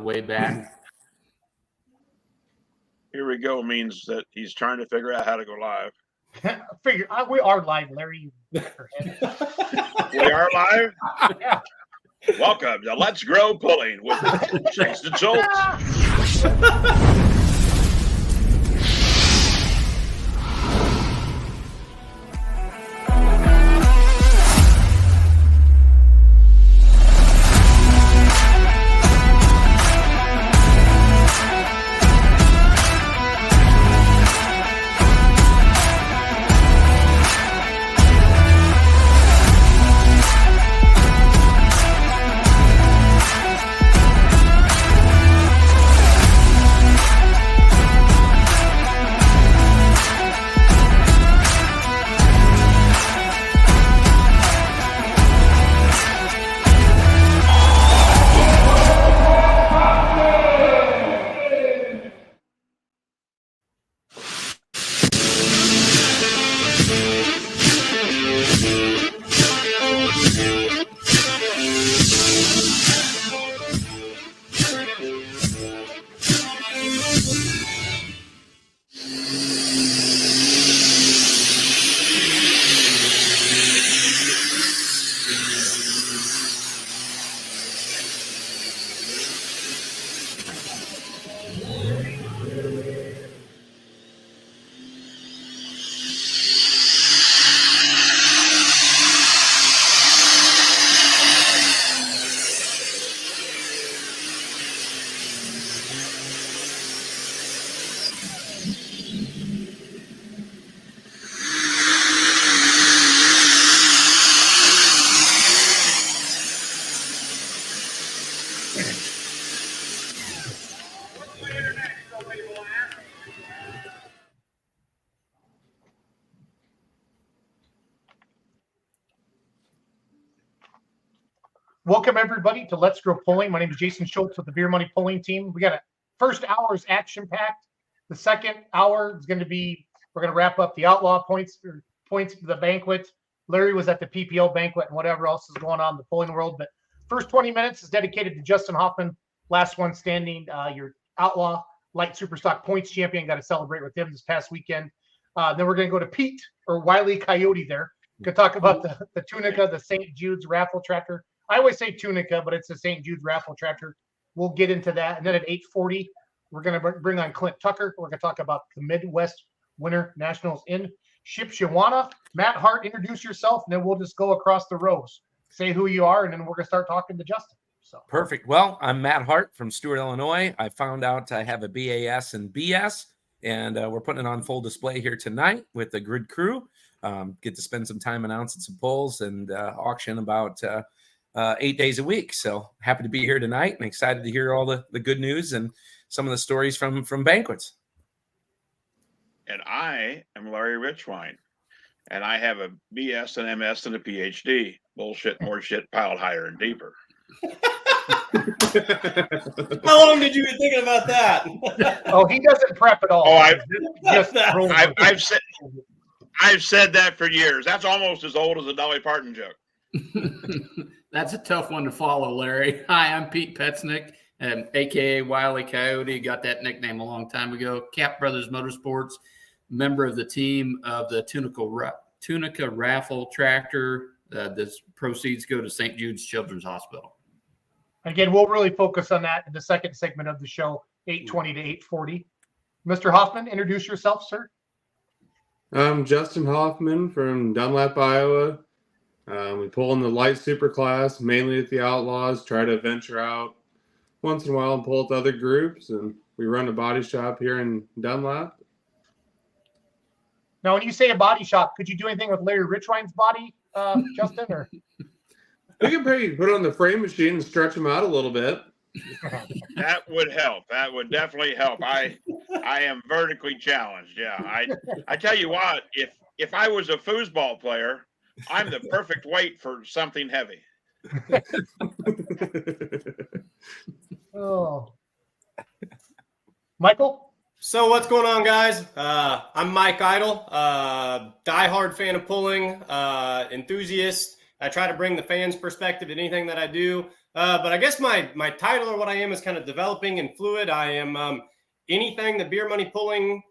the way back. Here we go means that he's trying to figure out how to go live. We are live, Larry. We are live? Yeah. Welcome to Let's Grow Pulling with Jason Schultz. Welcome, everybody, to Let's Grow Pulling. My name is Jason Schultz with the Beer Money Pulling Team. We got a first hour is action-packed. The second hour is going to be, we're going to wrap up the Outlaw points for the banquet. Larry was at the PPO banquet and whatever else is going on in the pulling world. But first 20 minutes is dedicated to Justin Hoffman, last one standing, your Outlaw Light Superstock points champion. Got to celebrate with him this past weekend. Then we're going to go to Pete or Wiley Coyote there. We can talk about the Tunica, the St. Jude's raffle tractor. I always say Tunica, but it's the St. Jude's raffle tractor. We'll get into that. And then at 8:40, we're going to bring on Clint Tucker. We're going to talk about the Midwest Winter Nationals in Shipshewana. Matt Hart, introduce yourself, and then we'll just go across the rows. Say who you are, and then we're going to start talking to Justin. So perfect. Well, I'm Matt Hart from Stewart, Illinois. I found out I have a BAS and BS, and we're putting it on full display here tonight with the Grid Crew. Get to spend some time announcing some pulls and auction about 8 days a week. So happy to be here tonight and excited to hear all the good news and some of the stories from banquets. And I am Larry Richwine, and I have a BS, an MS, and a PhD. Bullshit, more shit, piled higher and deeper. How long did you be thinking about that? Oh, he doesn't prep at all. Oh, I've said that for years. That's almost as old as a Dolly Parton joke. That's a tough one to follow, Larry. Hi, I'm Pete Petznick, a.k.a. Wiley Coyote. Got that nickname a long time ago. Cap Brothers Motorsports, member of the team of the Tunica raffle tractor. The proceeds go to St. Jude's Children's Hospital. Again, we'll really focus on that in the second segment of the show, 8:20 to 8:40. Mr. Hoffman, introduce yourself, sir. I'm Justin Hoffman from Dunlap, Iowa. We pull in the light super class, mainly at the Outlaws, try to venture out once in a while and pull with other groups, and we run a body shop here in Dunlap. Now, when you say a body shop, could you do anything with Larry Richwine's body, Justin? Or We can probably put it on the frame machine and stretch them out a little bit. That would help. That would definitely help. I am vertically challenged. Yeah, I tell you what, if I was a foosball player, I'm the perfect weight for something heavy. Oh, Michael. So what's going on, guys? I'm Mike Idle, diehard fan of pulling, enthusiast. I try to bring the fans' perspective to anything that I do. But I guess my title or what I am is kind of developing and fluid. I am anything that Beer Money Pulling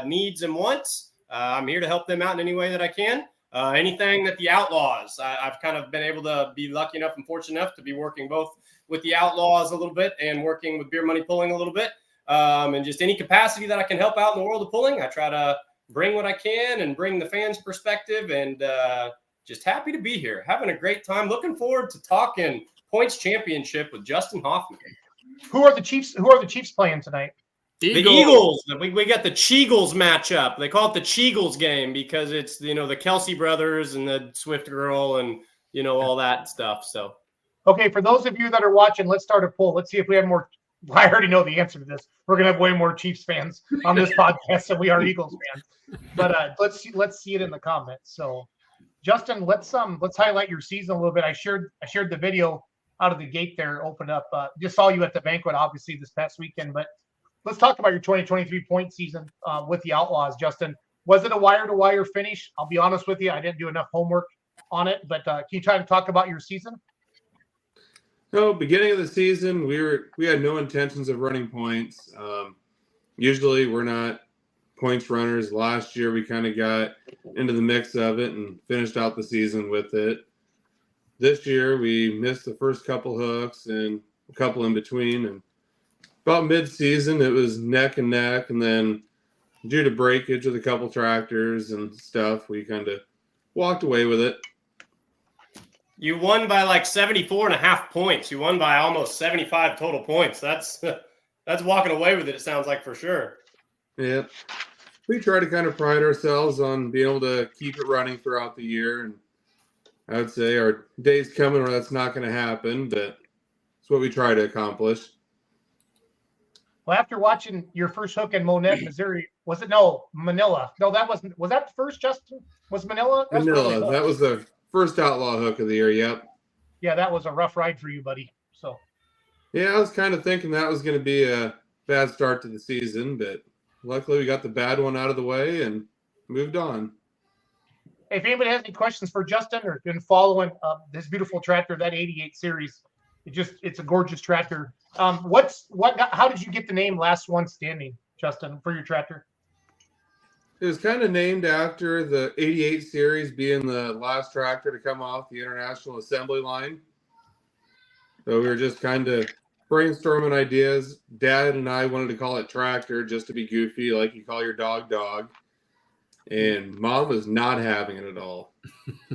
needs and wants. I'm here to help them out in any way that I can. Anything that the Outlaws, I've kind of been able to be lucky enough and fortunate enough to be working both with the Outlaws a little bit and working with Beer Money Pulling a little bit. And just any capacity that I can help out in the world of pulling, I try to bring what I can and bring the fans' perspective, and just happy to be here. Having a great time. Looking forward to talking points championship with Justin Hoffman. Who are the Chiefs playing tonight? The Eagles. We got the Cheagles matchup. They call it the Cheagles game because it's, the Kelsey brothers and the Swift girl and, all that stuff. So, okay, for those of you that are watching, let's start a poll. Let's see if we have more. I already know the answer to this. We're gonna have way more Chiefs fans on this podcast than we are Eagles fans. But let's see it in the comments. So, Justin, let's highlight your season a little bit. I shared the video out of the gate there. Opened up. Just saw you at the banquet, obviously this past weekend. But let's talk about your 2023 point season with the Outlaws, Justin. Was it a wire-to-wire finish? I'll be honest with you, I didn't do enough homework on it. But can you try to talk about your season? No, beginning of the season, we had no intentions of running points. Usually, we're not points runners. Last year, we kind of got into the mix of it and finished out the season with it. This year, we missed the first couple hooks and a couple in between. And about mid-season, it was neck and neck. And then due to breakage with a couple tractors and stuff, we kind of walked away with it. You won by like 74.5 points. You won by almost 75 total points. That's walking away with it, it sounds like, for sure. Yeah. We try to kind of pride ourselves on being able to keep it running throughout the year. And I would say our day's coming where that's not going to happen, but it's what we try to accomplish. Well, after watching your first hook in Monette, Missouri, Manila? No, that wasn't. Was that the first, Justin? Was Manila? Manila. That was the first Outlaw hook of the year, yep. Yeah, that was a rough ride for you, buddy. So. Yeah, I was kind of thinking that was going to be a bad start to the season, but luckily we got the bad one out of the way and moved on. Hey, if anybody has any questions for Justin or been following this beautiful tractor, that 88 series, it's a gorgeous tractor. How did you get the name Last One Standing, Justin, for your tractor? It was kind of named after the 88 series being the last tractor to come off the International Assembly line. So we were just kind of brainstorming ideas. Dad and I wanted to call it tractor just to be goofy, like you call your dog dog. And Mom was not having it at all.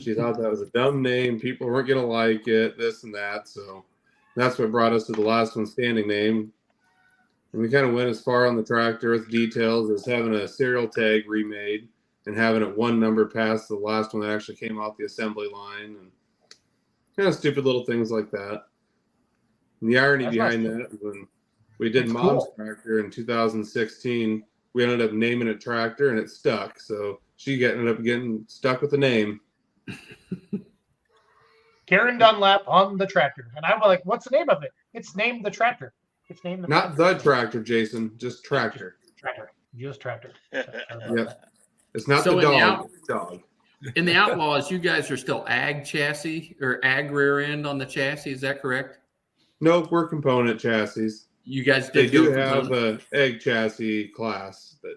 She thought that was a dumb name. People weren't going to like it, this and that. So that's what brought us to the Last One Standing name. And we kind of went as far on the tractor with details as having a serial tag remade and having it one number past the last one that actually came off the assembly line, and kind of stupid little things like that. And the irony behind that is when we did Mom's tractor in 2016, we ended up naming it tractor and it stuck. So she ended up getting stuck with the name. Karen Dunlap on the tractor. And I'm like, what's the name of it? It's named the tractor. It's named Not the tractor, Jason, just tractor. Just tractor. Yeah. It's not So the dog. It's dog. In the Outlaws, you guys are still ag chassis or ag rear end on the chassis. Is that correct? Nope, we're component chassis. You guys They did do go have component? a egg chassis class, but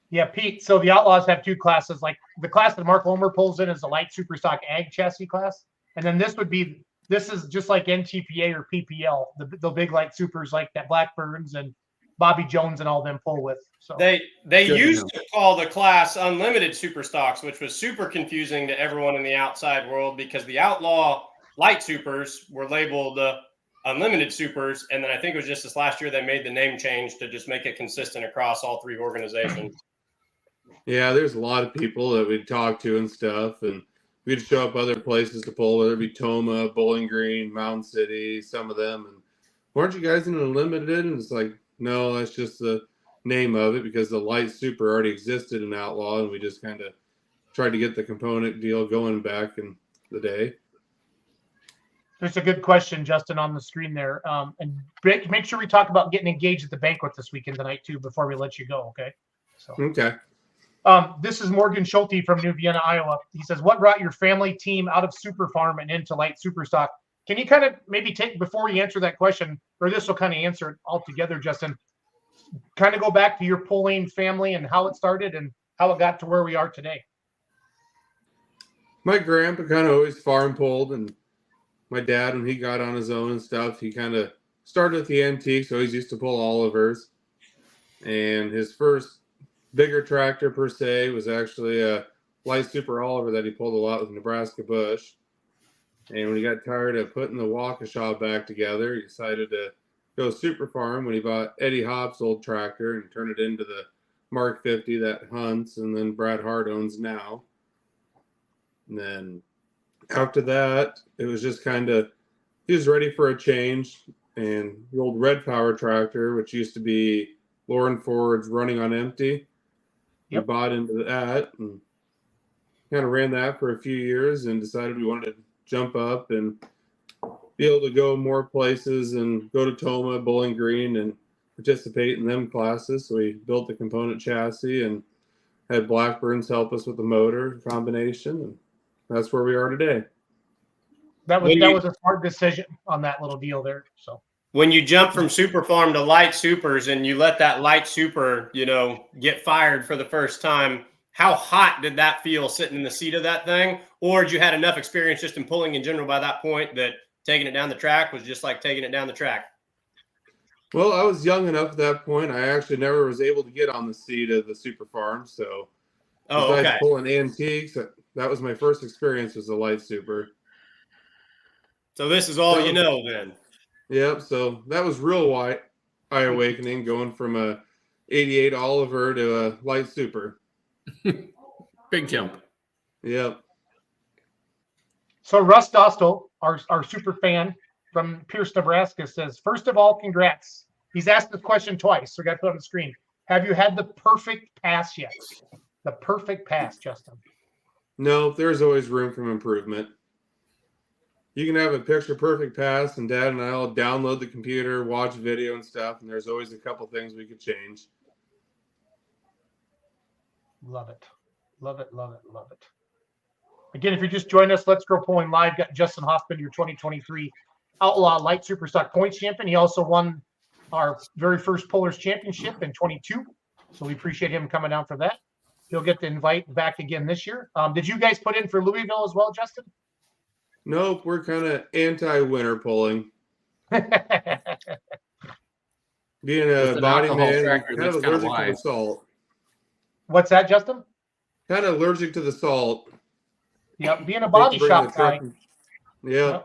Yeah, Pete. So the Outlaws have two classes. Like the class that Mark Lomer pulls in is the light super stock ag chassis class. And then this is just like NTPA or PPL, the big light supers like that Blackburns and Bobby Jones and all them pull with. So They used to call the class Unlimited Super Stocks, which was super confusing to everyone in the outside world because the Outlaw light supers were labeled Unlimited Supers, and then I think it was just this last year they made the name change to just make it consistent across all three organizations. yeah, there's a lot of people that we'd talk to and stuff, and we'd show up other places to pull, whether it be Toma, Bowling Green, Mountain City, some of them. And weren't you guys in Unlimited? And it's like, no, that's just the name of it because the light super already existed in Outlaw, and we just kind of tried to get the component deal going back in the day. there's a good question, Justin, on the screen there. And make sure we talk about getting engaged at the banquet this weekend tonight too before we let you go. Okay. So. Okay. This is Morgan Schulte from New Vienna, Iowa. He says, what brought your family team out of Super Farm and into light super stock? Can you kind of maybe take, before you answer that question, or this will kind of answer it altogether, Justin, kind of go back to your pulling family and how it started and how it got to where we are today? My grandpa kind of always farm pulled, and my dad, when he got on his own and stuff, he kind of started with the antiques. Always used to pull Olivers, and his first bigger tractor per se was actually a light super Oliver that he pulled a lot with Nebraska Bush. And when he got tired of putting the Waukesha back together, he decided to go super farm when he bought Eddie Hopp's old tractor and turned it into the Mark 50 that hunts, and then Brad Hart owns now. And then after that, it was just kind of, he was ready for a change. And the old Red Power tractor, which used to be Lauren Ford's running on empty, he bought into that and kind of ran that for a few years and decided we wanted to jump up and be able to go more places and go to Toma, Bowling Green, and participate in them classes. So we built the component chassis and had Blackburns help us with the motor combination, and that's where we are today. That was a smart decision on that little deal there. So when you jump from super farm to light supers and you let that light super, get fired for the first time, how hot did that feel sitting in the seat of that thing? Or did you had enough experience just in pulling in general by that point that taking it down the track was just like taking it down the track? Well, I was young enough at that point. I actually never was able to get on the seat of the super farm. So besides pulling antiques, that was my first experience as a light super. So this is all then. Yep. So that was real eye awakening, going from a 88 Oliver to a light super. Big jump. Yep. So Russ Dostal, our super fan from Pierce, Nebraska, says, first of all, congrats. He's asked this question twice, so we got to put it on the screen. Have you had the perfect pass yet? The perfect pass, Justin. No, there's always room for improvement. You can have a picture perfect pass, and Dad and I will download the computer, watch video and stuff, and there's always a couple things we could change. Love it. Love it, love it, love it. Again, if you're just joining us, Let's Grow Pulling Live. Got Justin Hoffman, your 2023 Outlaw Light Superstock Points Champion. He also won our very first Pullers Championship in 22. So we appreciate him coming down for that. He'll get the invite back again this year. Did you guys put in for Louisville as well, Justin? Nope, we're kind of anti-winter pulling. Being a body man, kind of allergic to the salt. What's that, Justin? Kind of allergic to the salt. Yep, being a body shop guy. Yeah.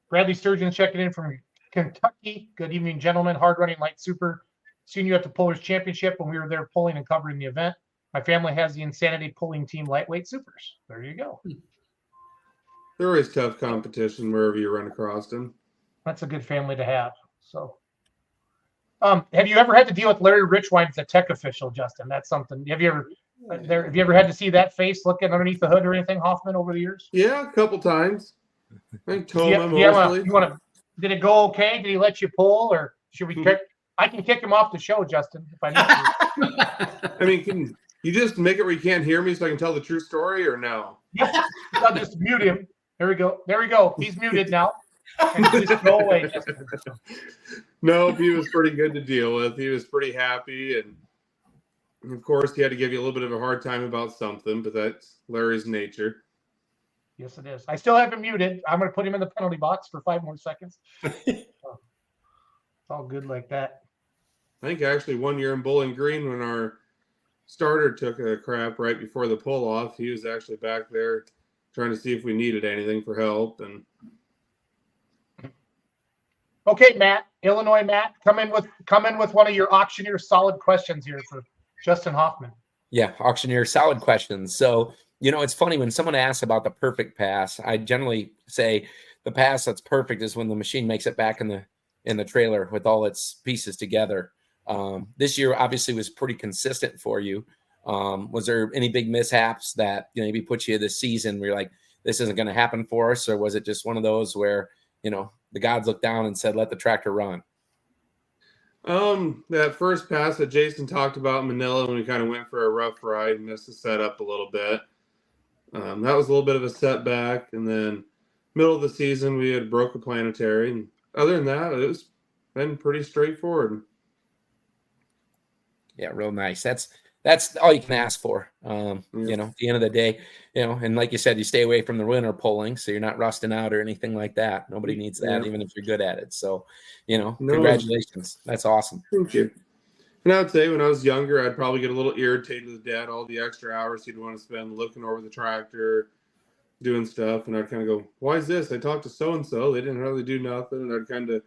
Bradley Sturgeon checking in from Kentucky. Good evening, gentlemen. Hard running light super. Seen you at the Pullers Championship when we were there pulling and covering the event. My family has the Insanity Pulling Team lightweight supers. There you go. There is tough competition wherever you run across them. That's a good family to have. So, have you ever had to deal with Larry Richwine as a tech official, Justin? That's something. Have you ever had to see that face looking underneath the hood or anything, Hoffman, over the years? Yeah, a couple times. I think Toma mostly. Did it go okay? Did he let you pull, or should we kick? I can kick him off the show, Justin, if I need to. I mean, can you just make it where you can't hear me so I can tell the true story, or no? Yeah, I'll just mute him. There we go. There we go. He's muted now. And just go away. No, he was pretty good to deal with. He was pretty happy, and of course, he had to give you a little bit of a hard time about something, but that's Larry's nature. Yes, it is. I still have him muted. I'm going to put him in the penalty box for 5 more seconds. It's all good like that. I think actually 1 year in Bowling Green, when our starter took a crap right before the pull off, he was actually back there trying to see if we needed anything for help. And okay, Matt, Illinois Matt, come in with one of your auctioneer solid questions here for Justin Hoffman. Yeah, auctioneer solid questions. So, it's funny when someone asks about the perfect pass, I generally say the pass that's perfect is when the machine makes it back in the trailer with all its pieces together. This year obviously was pretty consistent for you. Was there any big mishaps that maybe put you this season where you're like, this isn't going to happen for us? Or was it just one of those where, the gods looked down and said, let the tractor run? That first pass that Jason talked about in Manila, when we kind of went for a rough ride, missed the setup a little bit. That was a little bit of a setback. And then middle of the season, we had broke a planetary. And other than that, it's been pretty straightforward. Yeah, real nice. That's all you can ask for. You know, at the end of the day, you know, and like you said, you stay away from the winter pulling, so you're not rusting out or anything like that. Nobody needs that, even if you're good at it. So, you know, congratulations. That's awesome. Thank you. And I would say when I was younger, I'd probably get a little irritated with Dad, all the extra hours he'd want to spend looking over the tractor, doing stuff. And I'd kind of go, why is this? I talked to so-and-so. They didn't really do nothing. And I'd kind of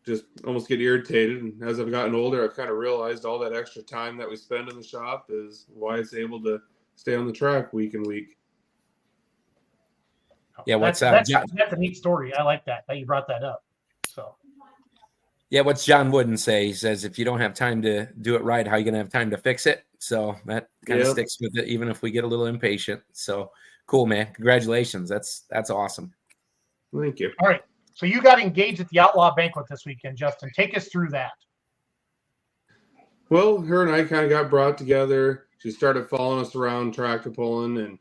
just almost get irritated. And as I've gotten older, I've kind of realized all that extra time that we spend in the shop is why it's able to stay on the track week and week. Yeah, that's a neat story. I like that you brought that up. So yeah, what's John Wooden say? He says, if you don't have time to do it right, how are you going to have time to fix it? So that kind of sticks with it, even if we get a little impatient. So cool, man. Congratulations. That's awesome. Thank you. All right. So you got engaged at the Outlaw banquet this weekend, Justin. Take us through that. Well, her and I kind of got brought together. She started following us around tractor pulling and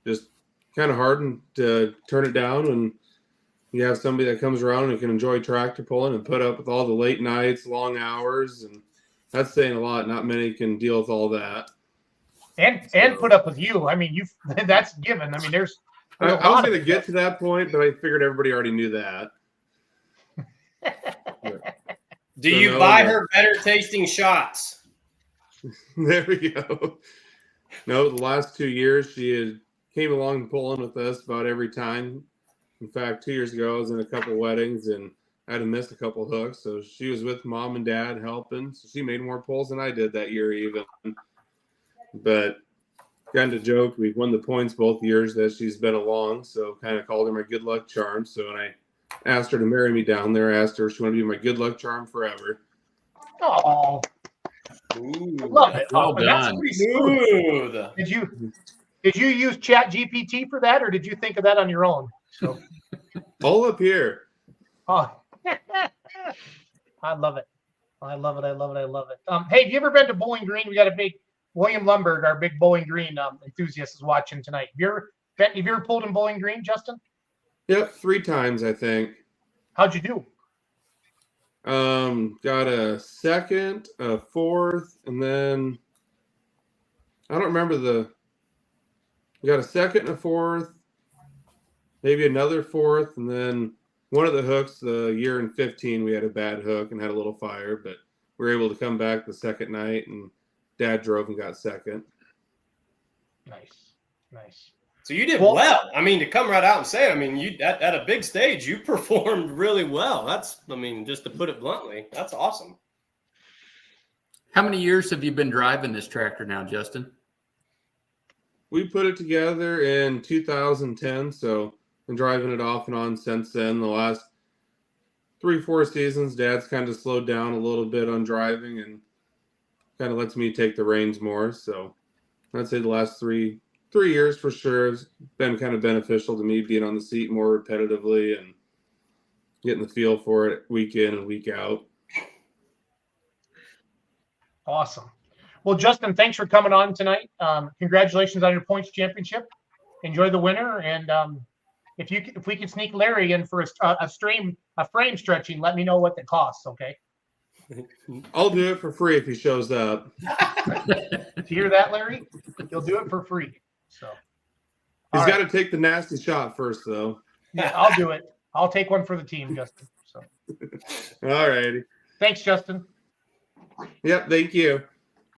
just kind of hard to turn it down when you have somebody that comes around and can enjoy tractor pulling and put up with all the late nights, long hours, and that's saying a lot. Not many can deal with all that. And put up with you. I mean, that's given. I mean, there's I was going to get to that point, but I figured everybody already knew that. Do you buy her better tasting shots? There we go. No, the last 2 years she came along pulling with us about every time. In fact, 2 years ago I was in a couple weddings and I had to miss a couple hooks, so she was with Mom and Dad helping. So she made more pulls than I did that year even. But kind of joke, we've won the points both years that she's been along, so kind of called her my good luck charm. So when I asked her to marry me down there, I asked her if she wanted to be my good luck charm forever. Oh, love it. Well That's done. pretty smooth. Did you use Chat GPT for that, or did you think of that on your own? So All up here. oh. I love it. I love it. Hey, have you ever been to Bowling Green? We got a big William Lumberg, our big Bowling Green enthusiast, is watching tonight. Have you ever pulled in Bowling Green, Justin? Yep, 3 times I think. How'd you do? Got a second, a fourth, and then I don't remember we got a second and a fourth, maybe another fourth, and then one of the hooks, the year in 15, we had a bad hook and had a little fire, but we were able to come back the second night, and Dad drove and got second. Nice. So you did well. I mean, to come right out and say, I mean, you at a big stage, you performed really well. Just to put it bluntly, that's awesome. How many years have you been driving this tractor now, Justin? We put it together in 2010, so been driving it off and on since then. The last 3-4 seasons, Dad's kind of slowed down a little bit on driving and kind of lets me take the reins more. So I'd say the last 3 years for sure has been kind of beneficial to me, being on the seat more repetitively and getting the feel for it week in and week out. Awesome. Well, Justin, thanks for coming on tonight. Congratulations on your points championship. Enjoy the winter, and if we can sneak Larry in for a frame stretching, let me know what it costs. Okay. I'll do it for free if he shows up. Do you hear that, Larry? He'll do it for free. So he's got to take the nasty shot first, though. Yeah, I'll do it. I'll take one for the team, Justin. So All righty. thanks, Justin. Yep. Thank you.